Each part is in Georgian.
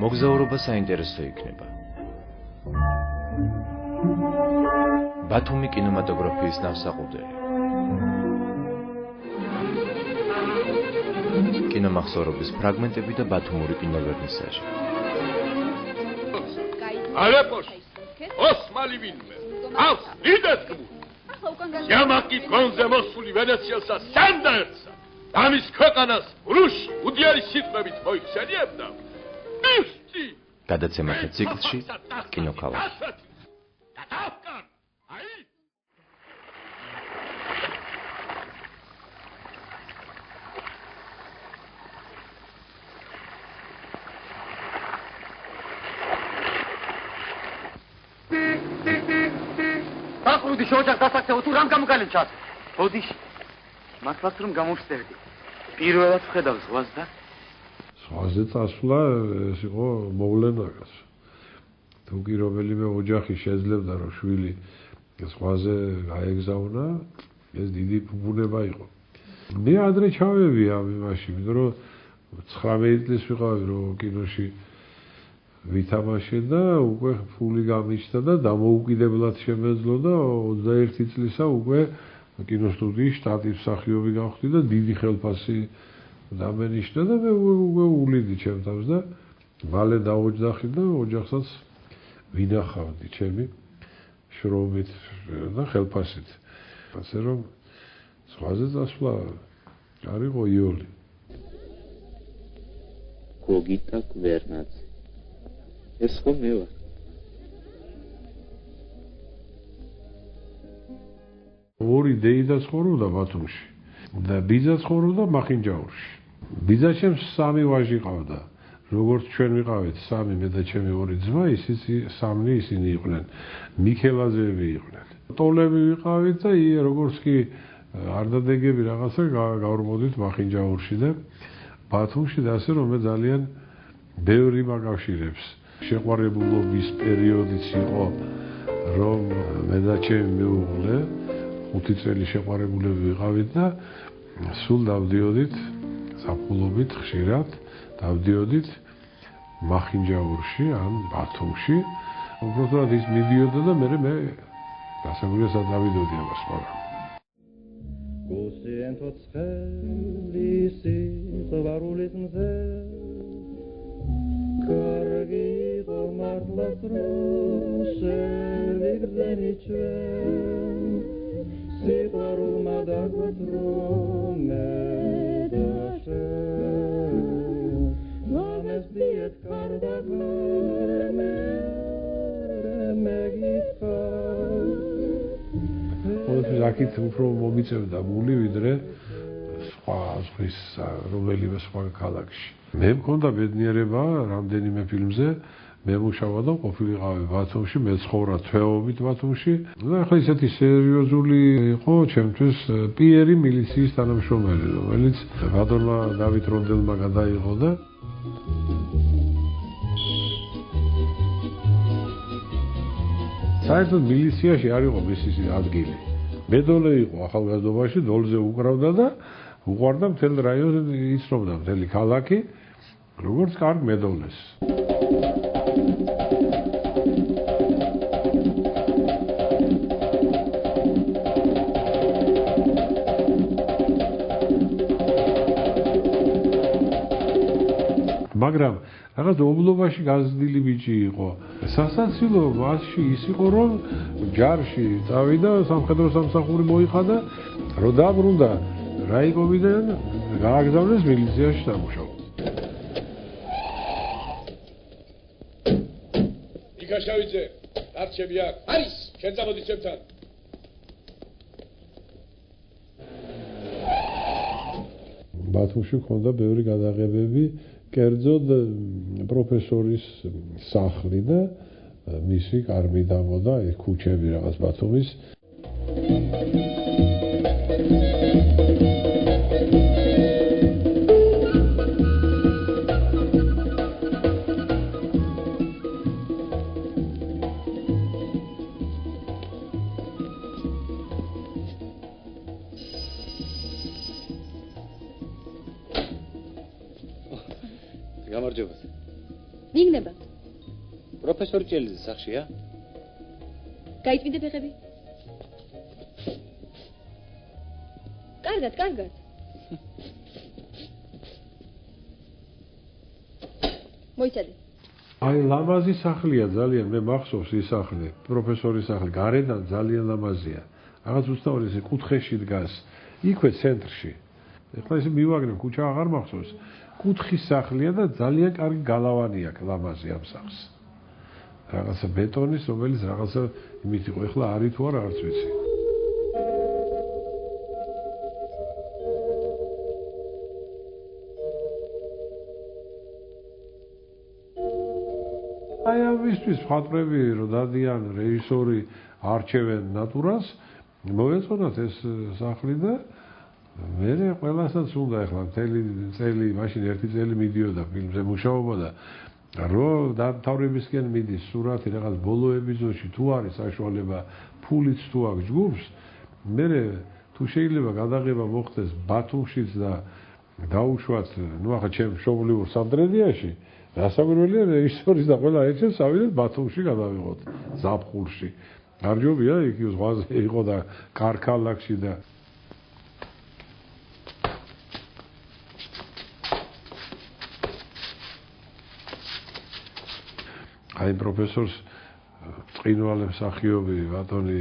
მოგზაურობა საინტერესო იქნება. ბათუმი კინემატოგრაფიის ნავსაყუდელი. კინომახსოვრობის ფრაგმენტები და ბათუმური კინოვერნისაჟი. ალეპოს ოსმალი ვინმე ავს დიდეთქმ იამაკი კონზე მოსული ვენეციელსა სანდერსა ამის ქვეყანას რუში უდიარი სიტყვებით მოიხსენიებდა მისცი გადაცემათა ციკლში კინოქალაქი ახლა შოჯახ დასახსეო თუ რამ გამოგალენჩას ოდის მართლაც რომ გამოვსტერდი პირველად ვხედავ ზღვას და ზღვაზე წასვლა ეს იყო მოვლენაკაც თუ კი რომელიმე ოჯახი შეძლებდა რომ შვილი ზღვაზე გაეგზავნა ეს დიდი ფუფუნება იყო მე ადრე ჩავევი ამ იმაში იმიტომ რომ 19 წლის ვიყავი რომ კინოში ვითამაშე და უკვე ფული გამიჩნდა და დამოუკიდებლად შემეძლო და 21 წლისა უკვე კინოსტუდიის შტატის მსახიობი გავხდი და დიდი ხელფასი დამენიშნა და მე უკვე უვლიდი ჩემ თავს და მალე დაოჯახდი და ოჯახსაც ვინახავდი ჩემი შრომით და ხელფასით ასე რომ ზღვაზე წასვლა არ იყო იოლი გოგიტა კვერნაძე ეს ხო მე ვარ ორი დეიდა ცხოვრობდა ბათუმში და ბიძა ცხოვრობდა მახინჯაურში ბიძა ჩემს 3 ვაჟი ყავდა როგორც ჩვენ ვიყავით 3 მე და ჩემი 2 ძმა ისიც 3 ისინი იყვნენ მიქელაძეები იყვნენ ტოლები ვიყავით და როგორც კი არ დადეგები რაღაცა გავრმოდით მახინჯაურში და ბათუმში და ასე რომ მე ძალიან ბევრი მაკავშირებს შეყვარებულობის პერიოდიც იყო რომ მე და ჩემი მეუღლე 5 წელი შეყვარებულები ვიყავით და სულ დავდიოდით საფულობით ხშირად დავდიოდით მახინჯაურში ან ბათუმში უბრალოდ ის მიდიოდა და მე გასაგებია დავიდოდი ამას მაგრამ გუსიენთო ცხელი სიყვარულის მზე კარგი მართლაც რომ შევიგრძენი ჩვენ სიყვარულმა დაგვეთრო მე და შენ მამეს დიეთ კარდა მე ყოველთვის აქეთ უფრო მომიწევდა მული ვიდრე სხვა ზღვის რომელიმე სხვა ქალაქში მე მქონდა ბედნიერება რამდენიმე ფილმზე მე მუშაობა და ყოფილიყავი ბათუმში მე ცხოვრა თვეობით ბათუმში და ახლა ისეთი სერიოზული იყო ჩემთვის პიერი მილიციის თანამშრომელი რომელიც ბატონმა დავით რონდელმა გადაიღო და საერთოდ მილიციაში არ იყო მისი ადგილი მედოლე იყო ახალგაზრდობაში დოლზე უკრავდა და უყვარდა მთელ რაიონს იცნობდა მთელი ქალაქი როგორც კარგ მედოლეს მაგრამ რაღაც ობლობაში გაზრდილი ბიჭი იყო. სასაცილო მასში ის იყო რომ ჯარში წავიდა სამხედრო სამსახური მოიხადა, რომ დაბრუნდა რაიკოვიდან გააგზავნეს მილიციაში სამუშაოდ. იკაშავიძე, არჩევი აქ. არის, შენ წამოდი ჩემთან. ბათუმში მქონდა ბევრი გადაღებები კერძოდ პროფესორის სახლი და მისი კარგი დამოდა ქუჩები რაღაც ბათუმის მიგნება. პროფესორი ჭელიძის სახშია? გაიწმინდე ფეხები. კარგად. მოიცადე. აი ლამაზი სახლია ძალიან, მე მახსოვს ის სახლი, პროფესორის სახლი, გარედან ძალიან ლამაზია. რაღაც უცნაური ეს კუთხეში დგას, იქვე ცენტრში. ეხლა ისე მივაგნებ, ქუჩა აღარ მახსოვს. კუთხის სახლია და ძალიან კარგი გალავანი აქვს ლამაზი ამ სახლს. რაღაცა ბეტონის, რომელიც რაღაცა იმით იყო, ეხლა არის თუ არა არც ვიცი. აი ამისთვის მხატვრები რომ დადიან რეჟისორი არჩევენ ნატურას მოეწონათ ეს სახლი და მე ყველასაც უნდა ეხლა მთელი წელი მაშინ ერთი წელი მიდიოდა ფილმზე მუშაობა და რომ დამთავრებისკენ მიდის სურათი რაღაც ბოლო ეპიზოდში თუ არის საშუალება ფულიც თუ აქვს ჯგუფს მე თუ შეიძლება გადაღება მოხდეს ბათუმშიც და დაუშვათ ნუ ახლა ჩემ მშობლიურ სამტრედიაში რასაკვირველია რეჟისორის და ყველა ერთად წავიდეთ ბათუმში გადავიღოთ ზაფხულში გარჯობია იქ ზღვაზე იყო და კარქალაკში და აი პროფესორს წინვალე მსახიობი ბატონი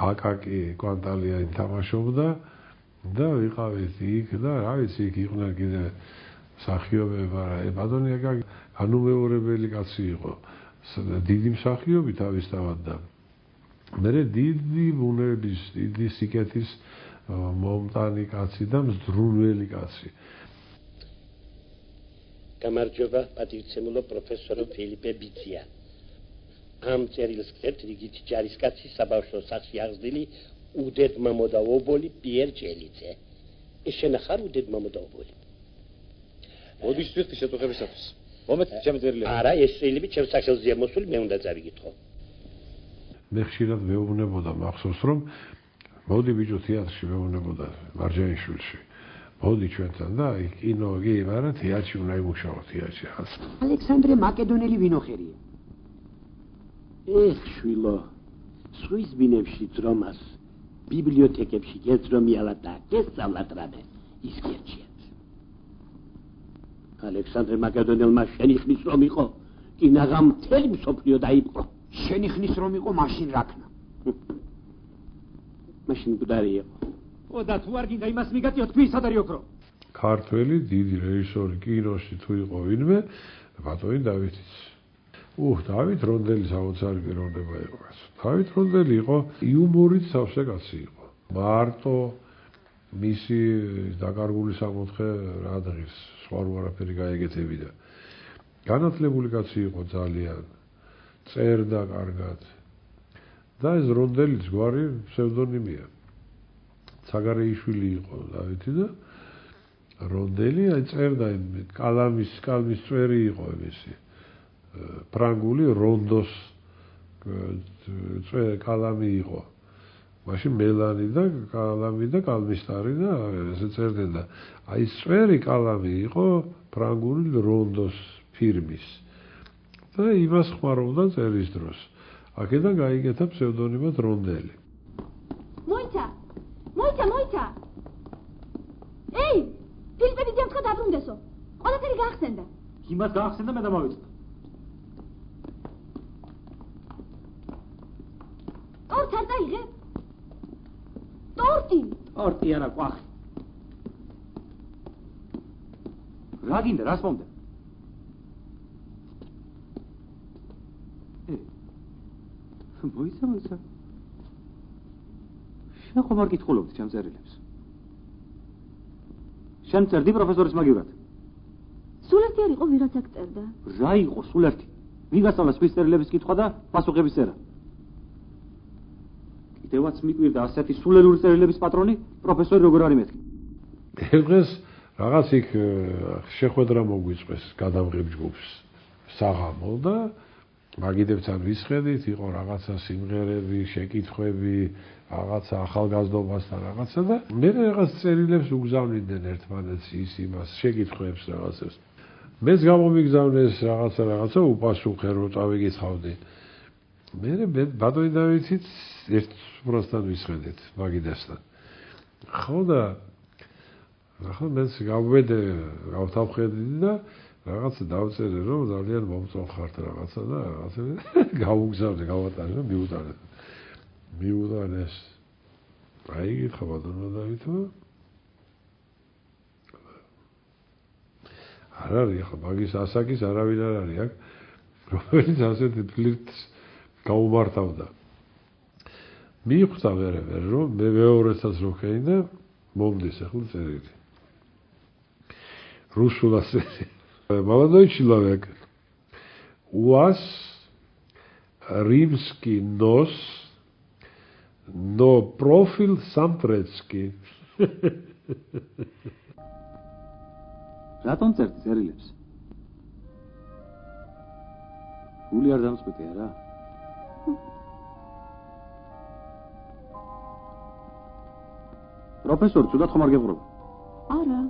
აკაკი კვანტალია ითამაშობდა და ვიყავით იქ და რა ვიცი იქ იყვნენ კიდე მსახიობები მაგრამ ბატონი აკაკი განუმეორებელი კაცი იყო დიდი მსახიობი თავისთავად და მე დიდი ბუნების დიდი სიკეთის მომტანი კაცი და მზრუნველი კაცი გამარჯობა პატივცემულო პროფესორო ფილიპე ბიცია ამ წერილს გქეთ რიგით ჯარისკაცი საბავშვო სახლში აღზრდილი უდედმა მოდაობოლი პიერ ჭელიძე ეს შენახარ უდედმა მოდაობოლი მოდის ვიხდი შეტყობისათვის მომეთ ჩემი წერილები არა ეს წერილები ჩემს სახელზეა მოსული მე უნდა წავიკითხო მე ხშირად მეუბნებოდა მახსოვს რომ მოდი ბიჭო თეატრში მეუბნებოდა მარჯანიშვილში მოდი ჩვენთან და კინო კი მაგრამ თეატრში უნდა იმუშაო თეატრში ალექსანდრე მაკედონელი ვინოხერია ეს შვილო სვის ბინებში ძრომას ბიბლიოთეკებში გეძრომიალა და გესწავლათ რამე ის გერჩიათ ალექსანდრე მაკედონელმა შენი ხნის რომ იყო კი ნაღამ მთელი მსოფლიო დაიპყრო შენი ხნის რომ იყო მაშინ რაკნა მაშინ გუდარი იყო და თუ არ გინდა იმას მიგატიო თქვი სადარი ოქრო ქართველი დიდი რეჟისორი კინოში თუ იყო ვინმე ბატონი დავითიც დავით რონდელი საოცარი პიროვნება იყო დავით რონდელი იყო იუმორით სავსე კაცი იყო მარტო მისი დაკარგული საკუთხე რა დღის სხვა არაფერი გაეგეთებიდა განათლებული კაცი იყო ძალიან წერდა კარგად და ეს რონდელის გვარი ფსევდონიმია ცაგარეიშვილი იყო დავითი და რონდელი აი წერდა კალამის წვერი იყო მისი ფრანგული რონდოს კალამი იყო მაშინ მელანი და კალამი და კალმისტარი და ესე წერდნენ და აი წვერი კალამი იყო ფრანგული რონდოს ფირმის და იმას ხმარობდა წერის დროს აქედან გაიგეთა ფსევდონიმად რონდელი მოიცა ეი ფილიპე ბიძიამ თქვა დაბრუნდესო ყველაფერი გაახსენდა იმას გაახსენდა მე დამავიწყდა ტორტი არ დაიღებ ტორტი არა ყვახი რა გინდა რას მომდა მოიცა შენ ხომ არ გითხულობდი ჩემ წერილებს შენ წერდი პროფესორის მაგივრად სულ ერთი არ იყო ვიღაცა წერდა რა იყო სულ ერთი ვიღაცამა სვის წერილების კითხვა და პასუხების წერა დევაც მიკვირდა ასეთი სულელური წერილების პატრონი პროფესორი როგორ არის მეთქი დღეს რაღაც იქ შეხვედრა მოგვიწყვეს გადამღებ ჯგუფს საღამო და მაგიდებთან ვისხედით იყო რაღაცა სიმღერები შეკითხვები რაღაცა ახალგაზრდობასთან რაღაცა და მე რაღაც წერილებს უგზავნიდნენ ერთმანეთს ის იმას შეკითხვებს რაღაცებს მეც გამომიგზავნეს რაღაცა უპასუხე რომ წავიკითხავდი. მე ბატონი დავითიც ერთ პროსტად ვისხედეთ მაგიდასთან. ხო და ახლა მეც გავვედე გავთავხედდი და რაღაცა დავწერე რომ ძალიან მომწონხართ რაღაცა და რაღაცა გავუგზავნე გავატარე და მიუტანეს. აი გითხა ბატონო დავითო არ არის ახლა მაგის ასაკის არავინ არ არის აქ რომელიც ასეთი ფლირტს გაუმართავდა. მიხვდა ვერევერ რომ მე მეორესაც რო ხეი და მომდის ახლა წერილი. რუსულად წერილი. Молодой человек, у вас римский нос, но профиль сам турецкий. რატომ წერთ წერილებს? გული არ დამწყვეტია რა? პროფესორი, თუნდაც ხომ არ გეღრობა? არა.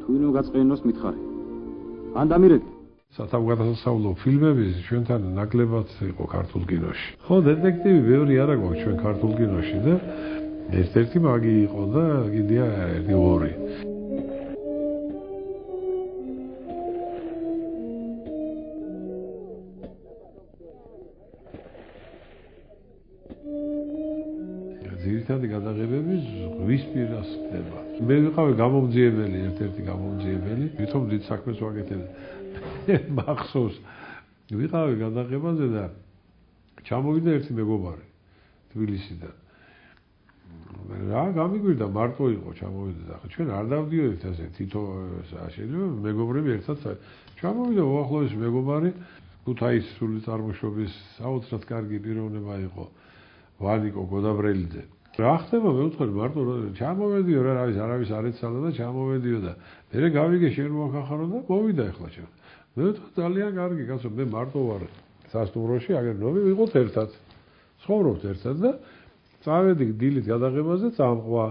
თუ ვინმე გაწყენოს მითხარი. ან დამირეკე. სათავგადასავლო ფილმები ჩვენთან ნაკლებად იყო ქართულ კინოში. ხო, დეტექტივი ბევრი არა გვაქვს ჩვენ ქართულ კინოში და ერთ-ერთი მაგი იყო და კიდია ერთი ორი. ძირითადი გადაღებები ზღვის პირას ხდება. მე ვიყავი გამომძიებელი, ერთ-ერთი გამომძიებელი, ვითომ დიდ საქმეს ვაკეთებ. მახსოვს ვიყავი გადაღებაზე და ჩამოვიდა ერთი მეგობარი თბილისიდან. რა გამიგვირდა მარტო იყო ჩამოვიდა და ჩვენ არ დავდიოდით ასე თითო შეიძლება მეგობრები ერთად ჩამოვიდა უახლოესი მეგობარი ქუთაისის სრული წარმოშობის საოცრად კარგი პიროვნება იყო ვანიკო გოდაბრელიძე. რა ხდება მე ვთქვი მარტო ჩამოვედიო რა არავის არ ეცალა და ჩამოვედიო და მე გავიგე შენ მოახახარო და მოვიდა ახლა ჩვენ. მე ვთქვი ძალიან კარგი კაცო მე მარტო ვარ სასტუმროში აგერ ნომი ვიყოთ ერთად. ცხოვრობთ ერთად და წავედი დილით გადაღებაზე წამყვა.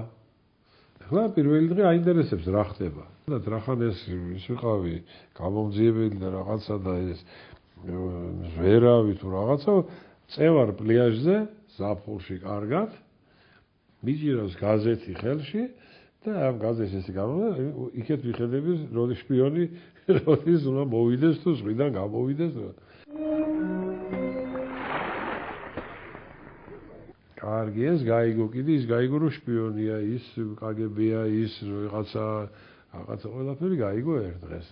ახლა პირველი დღე აინტერესებს რა ხდება. და ტრახან ეს ვიყავი გამომძიებელი და რაღაცა და ეს ვერავი თუ რაღაცა წევარ პლიაჟზე ზაფხულში კარგად მიჭირავს გაზეთი ხელში და ამ გაზეთს ესე გამოდა იქეთ ვიხედები როდი შპიონი როდის უნდა მოვიდეს თუ ზღვიდან გამოვიდეს. კარგი ეს გაიგო კიდე ის გაიგო რომ შპიონია ის კგბ-ია ის რაღაცა ყველაფერი გაიგო ერთ დღეს.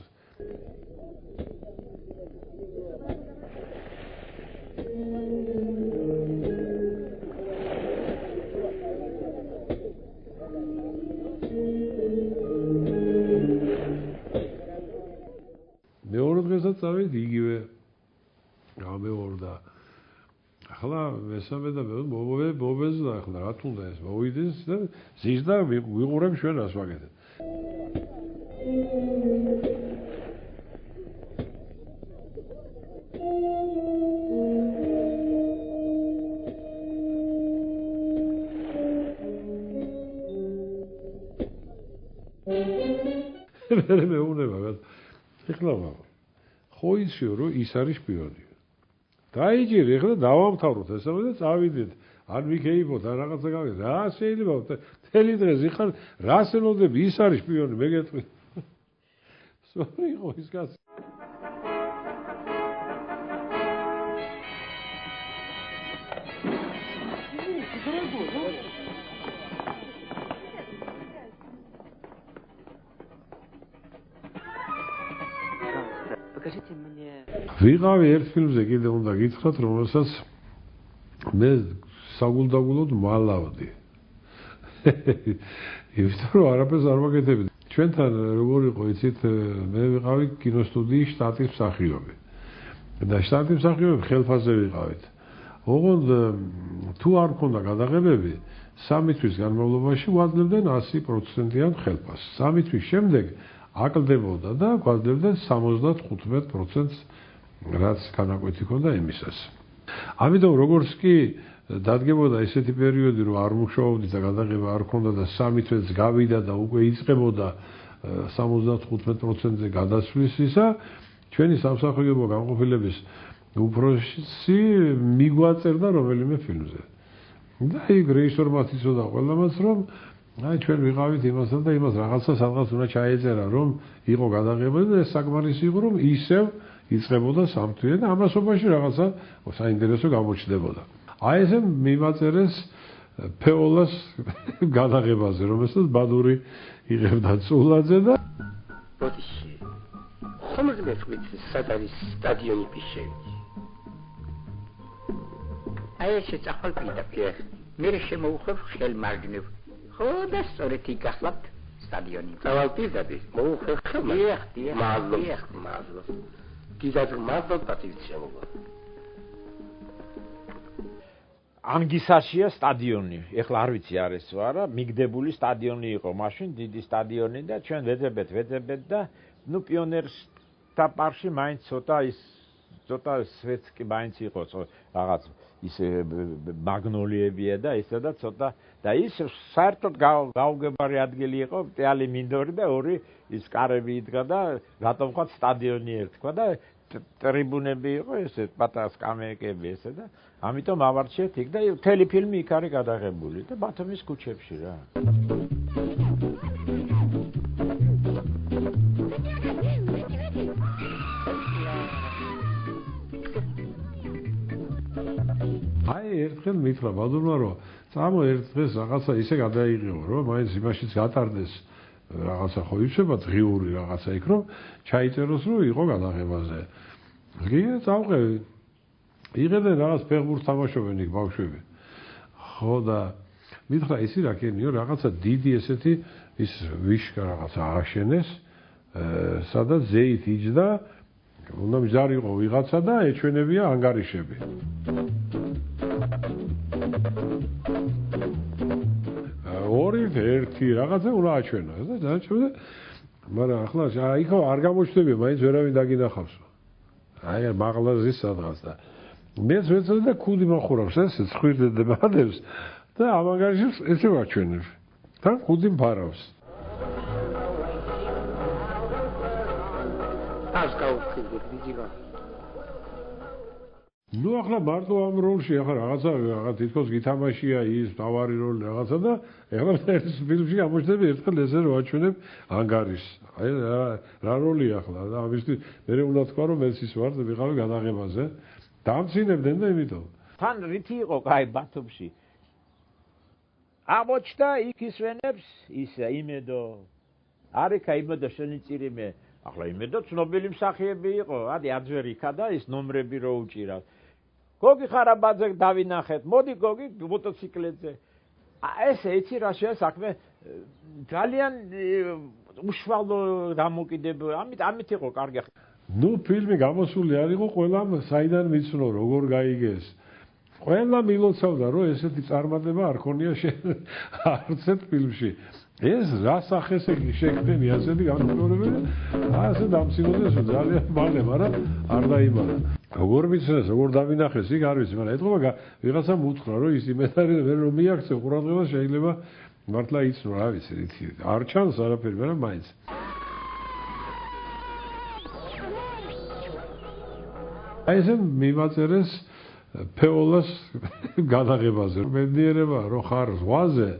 მეორე დღესაც წავედი იგივე გამეორდა. ახლა მესამე და მოვეზდა ახლა რა თუნდა ეს მოვიდეს და ზის და ვიყურებ ჩვენას ვაკეთებ. მე მეუნება ეხლა ხო იციო რომ ის არის შპიონი. დაიჯერე ახლა დავამთავროთ ესა და წავიდეთ. ან ვიქეიფოთ ან რაღაცა გავიდეთ. რა შეიძლება თელი დღეს იხარ რას ელოდები ის არის შპიონი მე გეტყვი. სორი ხო ის კაცი. ვიყავი ერთ ფილმზე კიდე უნდა გითხრათ რომელსაც მე საგულდაგულოდ მალავდი. იმიტომ რომ არაფერს არ ვაკეთებდი. ჩვენთან როგორ იყო იცით მე ვიყავი კინოსტუდიის შტატის მსახიობი. და შტატის მსახიობი ხელფასზე ვიყავით. ოღონდ თუ არ მქონდა გადაღებები 3 თვის განმავლობაში ვაძლევდნენ 100%-იან ხელფასს. 3 თვის შემდეგ აკლდებოდა და გვაძლევდნენ 75%-ს რაც განაკვეთი ქონდა იმისას. ამიტომ როგორც კი დადგებოდა ესეთი პერიოდი, რომ არ მუშაობდი და გადაღება არ ქონდა და 3 თვეც გავიდა და უკვე იწყებოდა 75%-ზე გადასვლისა, ჩვენი სამსახიობო განყოფილების უფროსი მიგვაწერდა რომელიმე ფილმზე. და იქ რეჟისორმა იცოდა ყველამაც, რომ აი ჩვენ ვიყავით იმასთან და იმას რაღაცა სადღაც უნდა ჩაეწერა, რომ იყო გადაღება და ეს საკმარისი იყო, რომ ისევ იწყებოდა 3 თვე და ამასობაში რაღაცა საინტერესო გამოჩნდებოდა. აი ესე მიმაწერეს ფეოლას გადაღებაზე, რომელსაც ბადური იღებდა წულაძე და ბოდიში. ხომ გეცვით სად არის სტადიონი პიშევი? აი ესე წახალპიდაფე. მე შემოუხებ ხელმარგნევ. ხო და სწორედ იქ გახლავთ სტადიონი. წავალპიდები. მოუხებ ხელმარგნევ. მადლობა. გიზად მადლობა პატივცემობა. ანგისაშია სტადიონი. ეხლა არ ვიცი არ ეს არა, მიგდებული სტადიონი იყო მაშინ, დიდი სტადიონი და ჩვენ ვეძებეთ და ნუ პიონერთა პარკში მაინც ცოტა სვეტსკი მაინც იყო რაღაც ისე მაგნოლიებია და ისე და ცოტა და ის საერთოდ გაუგებარი ადგილი იყო, პეალი მინდორი და ორი ის კარები იდგა და რატომღაც სტადიონი ერთხვა და ტრიბუნები იყო ესე პატარა სკამეიკები ესე და ამიტომ ავარჩიეთ იქ და მთელი ფილმი იქ არის გადაღებული და ბათუმის ქუჩებში რა. აი ერთხელ მითხრა ბადურმა რომ წამო ერთ დღეს რაღაცა ისე გადაიღიო რომ მაინც იმაშიც გატარდეს რაღაცა ხო იცება დღიური რაღაცა იქ რომ ჩაიწეროს რომ იყო გადაღებაზე. გიგე წავყევი. იღებდნენ რაღაც ფეხბურთს თამაშობენ იქ ბავშვები. ხო და მითხრა ისი რა ქენიო რაღაცა დიდი ესეთი ის ვიშკა რაღაცა ააშენეს სადაც ზეით იჯდა უნდა მზარიყო ვიღაცა და ეჩვენებია ანგარიშები. ორი ერთი რაღაცა უნდა აჩვენო და დააჩვენა მაგრამ ახლა იქო არ გამოჩნდებია მაინც ვერავინ დაგინახავსო. აი მაღლაზის სადღაც და მეც ვეცადე და ქუდი მოხურავს ეს ცხვირდებადებს და ამ ანგარიშებს ესე ვაჩვენებ. და ქუდი მფარავს. ნუ ახლა მარტო ამ როლში ახლა რაღაცა თითქოს გითამაშია ის თავარი როლი რაღაცა და ახლა ეს ფილმში გამოჩნდება ერთხელ ესე რომ ვაჩვენებ ანგარიშს. აი რა როლი ახლა და ამისთვის მე უნდა თქვა რომ მეც ის ვარ და ვიყავი გადაღებაზე. დამცინებდნენ და იმიტომ. თან რითი იყო კაი ბათუმში. ამოჩნდა იქ ისვენებს ისა იმედო. არიქა იმედო შენი წირიმე. ახლა იმედო ცნობილი მსახიობი იყო. ადი აძვერი იქა და ის ნომრები რო უჭირავს. გოგი ხარაბაძე დავინახეთ. მოდი გოგი მოტოციკლეთზე. ესე იცი რა შეა საქმე ძალიან უშუალო დამოკიდებული. ამით იყო კარგი. ნუ ფილმი გამოსული არ იყო ყველამ საიდან მიცნო როგორ გაიგეს. ყველა მილოცავდა რომ ესეთი წარმატება არ ქონია არც ერთ ფილმში. ეს რა სახეს შექმნენი ასეთი განმეორებელი ასე დამცინოდეს ძალიან მალე, მაგრამ არ დაიმარა. როგორ მიცნეს, როგორ დავინახეს, იქ არ ვიცი, მაგრამ ეთქობა ვიღაცამ უთხრა რომ ის იმედარი რომ მიაქცე ყურადღება შეიძლება მართლა იცნო, რა ვიცი, რითი. არ ჩანს არაფერი, მაგრამ მაინც. აი ესე მიმაწერეს ფეოლას გადაღებაზე. მედნიერება რო ხარ ზღვაზე,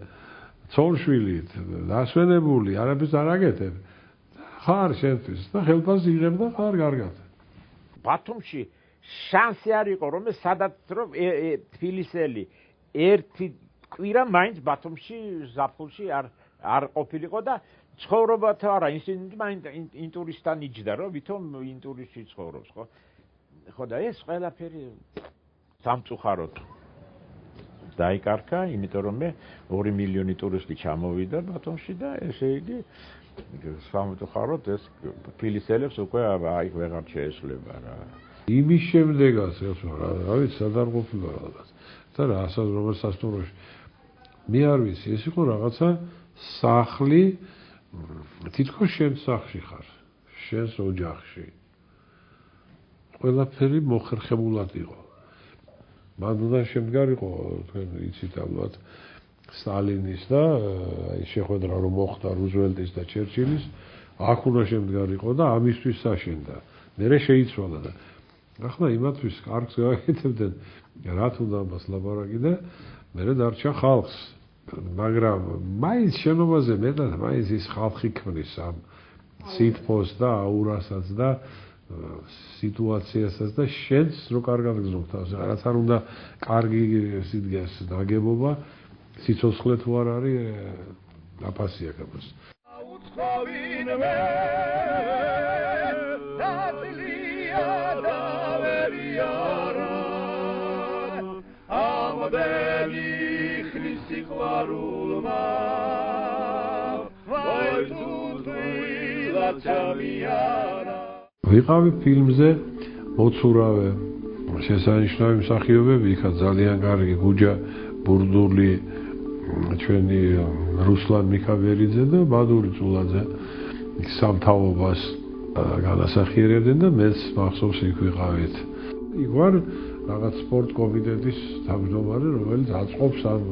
ცოლშვილით, დასვენებული, არაფერს არ აკეთებ. ხარ შენთვის და ხელფასს იღებ და ხარ კარგად. ბათუმში შანსი არ იყო რომ სადაც რომ თბილისელი ერთი კვირა მაინც ბათუმში ზაფხულში არ ყოფილიყო და ცხოვრობათ არა ინსტიტუტი მაინც ინტურისტთან იჯდა რომ ვითომ ინტურისტში ცხოვრობს ხო? ხო და ეს ყველაფერი სამწუხაროდ დაიკარგა, იმიტომ რომ 2 მილიონი ტურისტი ჩამოვიდა ბათუმში და ესე იგი სამწუხაროდ ეს თბილისელებს უკვე აი ვეღარ შეესლება რა. იმის შემდეგაც რა ვიცი სად არ ყოფილა რაღაც და რასაც როგორც სასტუმროში მე არ ვიცი ეს იყო რაღაცა სახლი თითქოს შენ სახლში ხარ შენს ოჯახში ყველაფერი მოხერხებულად იყო მან უნდა შემდგარიყო თქვენ იცით ალბათ სტალინის და აი შეხვედრა რომ მოხდა რუზველტის და ჩერჩილის აქ უნდა შემდგარიყო და ამისთვის საშენდა მერე შეიცვალა და ახლა იმათთვის კარგს გააკეთებდნენ რა თუნდა ამას ლაპარაკი და მერე დარჩა ხალხს მაგრამ მაინც შენობაზე მეტად მაინც ის ხალხი ქმნის ამ სიტყვას და აურასაც და სიტუაციასაც და შენს რო კარგად გზნობ თავს რაც არ უნდა კარგი სიდგეს ნაგებობა სიცოცხლე თუ არ არის აფასია გაბოს ვიყავი ფილმზე მოცურავე შესანიშნავი მსახიობები იქა ძალიან კარგი გუჯა ბურდული ჩვენი რუსლან მიქაბერიძე და ბადური წულაძე სამთავობას განასახიერებდნენ და მეც მახსოვს იქ ვიყავით იქ ვარ რაღაც სპორტ კომიტეტის თავმჯდომარე რომელიც აწყობს ამ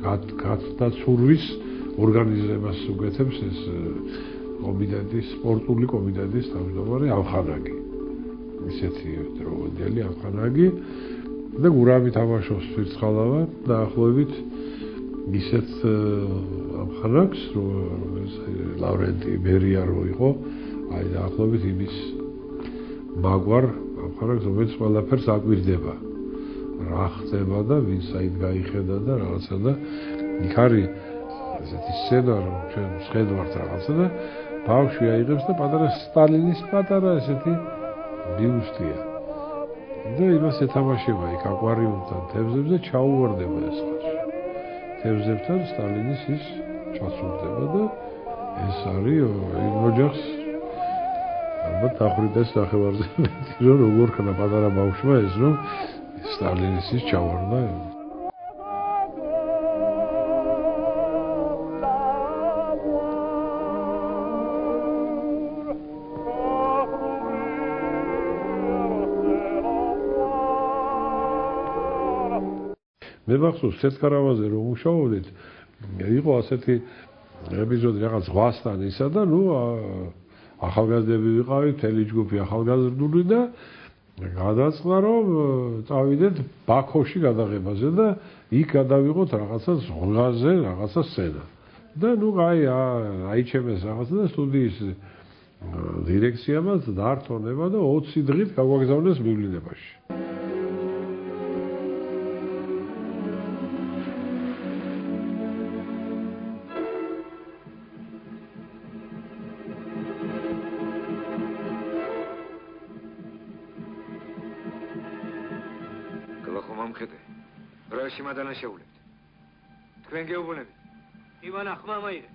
გათაცურვის ორგანიზებას უკეთებს ეს კომიტეტის სპორტული კომიტეტის თავმჯდომარე ამხანაგი ისეთი დროინდელი ამხანაგი და გურავი თამაშობს ფირცხალავა დაახლოებით ისეთ ამხანაგს რომელიც ლავრენტი ბერია რო იყო აი დაახლოებით იმის მაგვარ ამხანაგს რომელიც ყველაფერს აკვირდება რა ხდება და ვინ საით გაიხედა და რაღაცა და იქ არის ესეთი სცენა რომ ჩვენ შეხედავთ რაღაცა და ბავშვი აიღებს და პატარა სტალინის პატარა ესეთი ბიუსტია და იმას ეთამაშება იქ აკვარიუმთან თევზებზე ჩაუვარდება ეს ხალხი თევზებთან სტალინის ის ჩაცურდება და ეს არის იმ ოჯახს ალბათ დახვრიტეს ნახევარზე მეტი რომ როგორ ხნა პატარა ბავშვმა ეს რომ სტალინის ის ჩავარდა მე მახსოვს სეთქარავაზე რომ მუშაობდით იყო ასეთი ეპიზოდი რაღაც ზღვასთან ისა და ნუ ახალგაზრდები ვიყავით მთელი ჯგუფი ახალგაზრდული და გადაწყდა რომ წავიდეთ ბაქოში გადაღებაზე და იქ გადავიღოთ რაღაცა ზღვაზე რაღაცა სცენა და ნუ აიჩემეს რაღაცა და სტუდიის დირექციამაც დართონება და 20 დღით გაგვაგზავნეს ბიბლინებაში შემადანაშეულებთ. თქვენ გეუბნებით. ივანა ხმამაირე.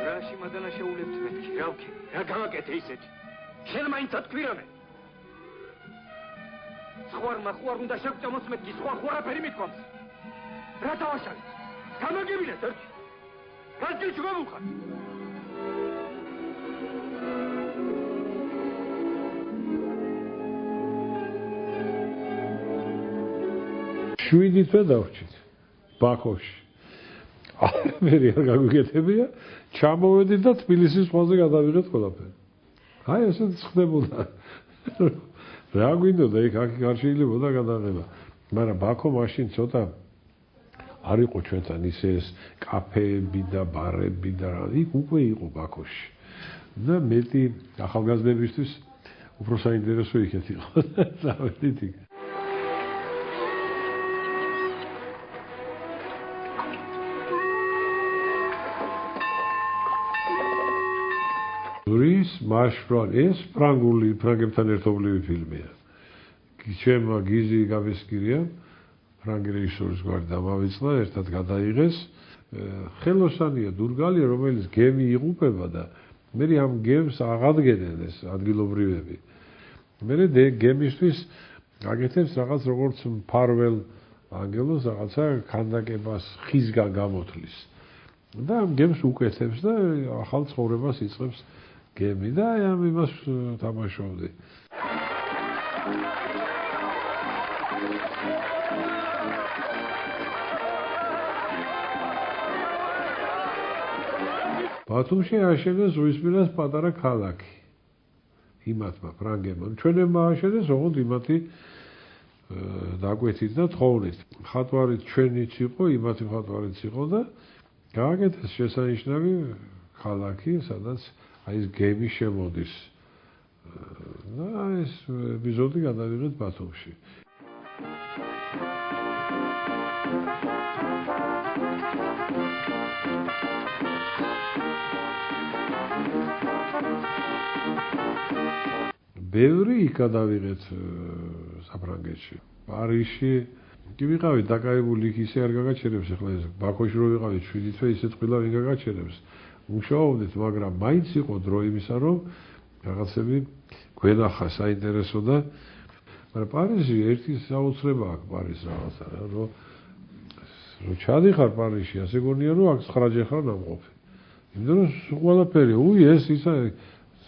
რა შემადანაშეულებთ მეთქი? რა ვქი? რა გავაკეთე ისეთი? შენ მაინც ათქვირამე. ხوار უნდა შეგწამოს მეთქი, სხვა ხوارაფერი მithქვამს. რა დავაშალე? გამაგებინეთ ერთი. გასგეჩ გამოვხარ. შვიდი თვე დავჭით ბაქოში. მე არ გაგვიკეთებია, ჩამოვედით და თბილისის ზღვაზე გადავიღეთ ყველაფერი. აი ესეც ხდებოდა. რა გვინდოდა იქ აქ არ შეიძლებოდა გადაღება. მაგრამ ბაქო მაშინ ცოტა არ იყო ჩვენთან ისე ეს კაფეები და ბარები და რა იქ უკვე იყო ბაქოში. და მეტი ახალგაზრდებისთვის უფრო საინტერესო იქეთ იყო. დავედით იქ. მაშრონ ეს ფრანგებთან ერთობლივი ფილმია. ჩემმა გიზი გამესკირია, ფრანგი რეჟისორის გვარი დამავიწყდა, ერთად გადაიღეს. ხელოსანია დურგალია, რომელიც გემი იღუპება და მე ამ გემს აღადგენენ ეს ადგილობრივები. მე გემისთვის აკეთებს რაღაც როგორც მფარველ ანგელოს რაღაცა ქანდაკებას ხისგან გამოთლის. და ამ გემს უკეთებს და ახალ ცხოვრებას იწყებს გემი და აი ამ იმას თამაშობდი. ბათუმში ააშენეს ზღვისპირას პატარა ქალაქი. იმათმა ფრანგებმა. ჩვენებმა ააშენეს, ოღონდ იმათი დაგვეთით და თხოვნით. მხატვარით ჩვენიც იყო, იმათი მხატვარიც იყო და გააკეთეს შესანიშნავი ქალაქი, სადაც აი ეს გემი შემოდის. და ეს ეპიზოდი გადავიღეთ ბათუმში. ბევრი იქ გადავიღეთ საფრანგეთში. პარიზში კი ვიყავით დაკავებული, იქ ისე არ გაგაჩერებს ახლა ეს ბაქოში რო ვიყავით 7 თვე ისეთ ყველა ვინ გაგაჩერებს. მუშაობდით, მაგრამ მაინც იყო დრო იმისა, რომ რაღაცები გვენახა საინტერესო და მაგრამ პარიზი ერთი საოცრება აქვს პარიზს რაღაცა რა, რომ ჩადიხარ პარიზში, ასე გონია რომ აქ 9-ჯერ ხარ ნამყოფი. იმიტომ რომ ყველაფერი, ეს ისა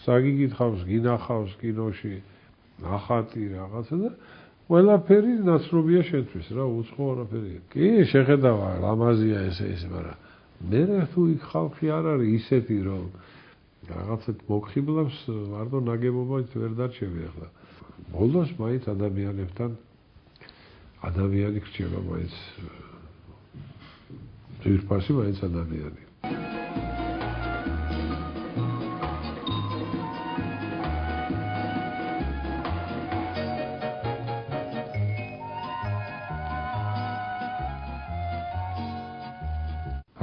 საგიგითხავს, გინახავს კინოში, ნახატი რაღაცა და ყველაფერი ნაცნობია შენთვის რა, უცხო არაფერია. კი, შეხედავა, ლამაზია ესე, მაგრამ მე თუ იქ ხალხი არ არის ისეთი, რომ რაღაცა მოგხიბლავს, მარტო ნაგებობად ვერ დარჩები ახლა. ბოლოს მაინც ადამიანებთან ადამიანი გრჩება მაინც. ძვირფასი მაინც ადამიანი.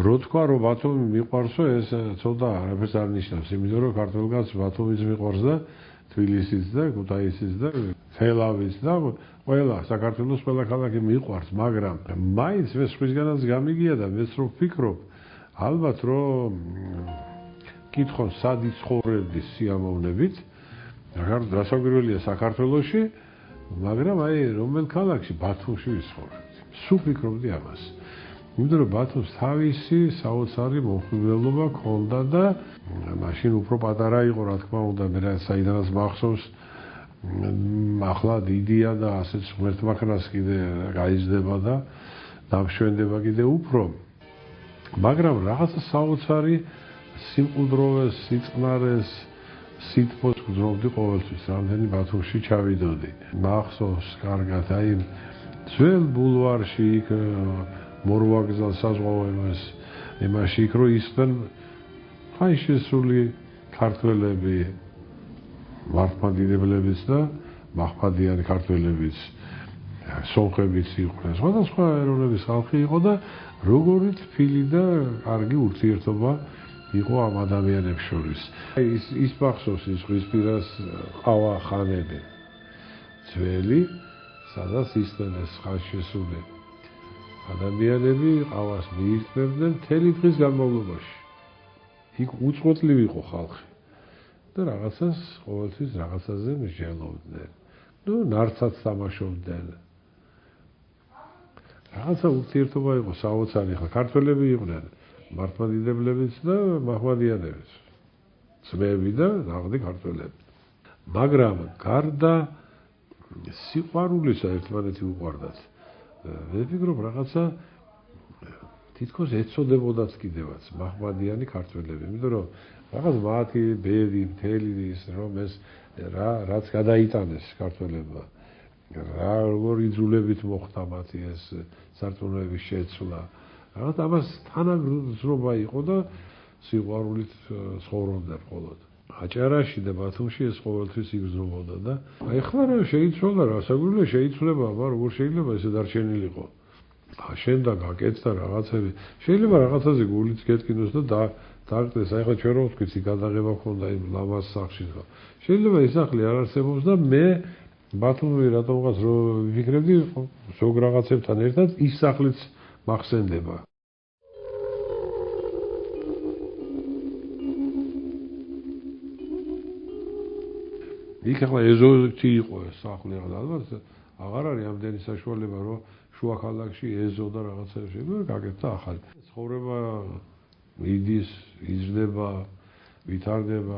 რო თქვა რომ ბათუმი მიყვარსო ეს ცოტა არაფერს არ ნიშნავს, იმიტომ რომ ქართველ კაცს ბათუმიც მიყვარს და თბილისიც და ქუთაისიც და თელავის და ყველა საქართველოს ყველა ქალაქი მიყვარს, მაგრამ მაინც მე სხვისგანაც გამიგია და მეც რო ვფიქრობ, ალბათ რომ კითხონ სად იცხოვრებდი სიამოვნებით, დასაგვირველია საქართველოში, მაგრამ აი რომელ ქალაქში ბათუმში ვიცხოვრებდი. სულ ფიქრობდი ამას. იმიტომ რომ ბათუმს თავისი საოცარი მომხიბვლელობა ჰქონდა და მაშინ უფრო პატარა იყო, რა თქმა უნდა, მე საიდანაც მახსოვს, ახლა დიდია და ასეც ღმერთმახრას კიდე გაიზრდება და დამშვენდება კიდე უფრო. მაგრამ რაღაცა საოცარი სიმყუდროვეს, სიწყნარეს, სითბოს გძნობდი ყოველთვის, რამდენი ბათუმში ჩავიდოდი. მახსოვს კარგად, აი ძველ ბულვარში იქ მორვაგზალ საზღვაოებას იმაში იქ რო ისხდნენ აი შესული ქართველები მართლმადიდებლებიც და მაჰმადიანი ქართველებიც სომხებიც იყვნენ სხვადასხვა ეროვნების ხალხი იყო და როგორი თბილი და კარგი ურთიერთობა იყო ამ ადამიანებს შორის აი ის მახსოვს ის ზღვისპირას ყავა ხანები ძველი სადაც ისხდნენ ეს ხანშესული ადამიანები ყავას მიირთმევდნენ მთელი დღის განმავლობაში. იქ უწყვეტლივი იყო ხალხი. და რაღაცას ყოველთვის რაღაცაზე მსჯელობდნენ. ნუ ნარცაც თამაშობდნენ. რაღაცა ურთიერთობა იყო საოცარი, ხა ქართველები იყვნენ, მართლმადიდებლებიც და მაჰმადიანებიც. ძმები და ნაღდი ქართველები. მაგრამ გარდა სიყვარულისა ერთმანეთი უყვარდათ. მე ვფიქრობ რაღაცა თითქოს ეწოდებოდაც კიდევაც მაჰმადიანი ქართველები, იმიტომ რომ რაღაც მათი ბედი მთელი ის რომ ეს რაც გადაიტანეს ქართველებმა რა როგორი იძულებით მოხდა მათი ეს სარწმუნოების შეცვლა რაღაც ამას თანაგრძნობა იყო და სიყვარულით ცხოვრობდნენ მხოლოდ აჭარაში და ბათუმში ეს ყოველთვის იგრძნობოდა და აი ხლა რა შეიცვალა რა საგვირლე შეიცვლება მაგრამ როგორ შეიძლება ესე დარჩენილიყო შენდა გაკეთდა რაღაცები შეიძლება რაღაცაზე გულიც გეტკინოს და დააგდეს აი ხა ჩვენ რო ვთქვით გადაღება ქონდა იმ ლამაზ სახლში შეიძლება ეს სახლი არ არსებობს და მე ბათუმში რატომღაც რო ვიფიქრებდი ზოგ რაღაცებთან ერთად ის სახლიც მახსენდება იქ ახლა ეზოთი იყო ეს სახლი ალბათ აღარ არის ამდენი საშუალება რომ შუა ქალაქში ეზო და რაღაცა შეიძლება გაკეთდა ახალი ცხოვრება მიდის იზრდება ვითარდება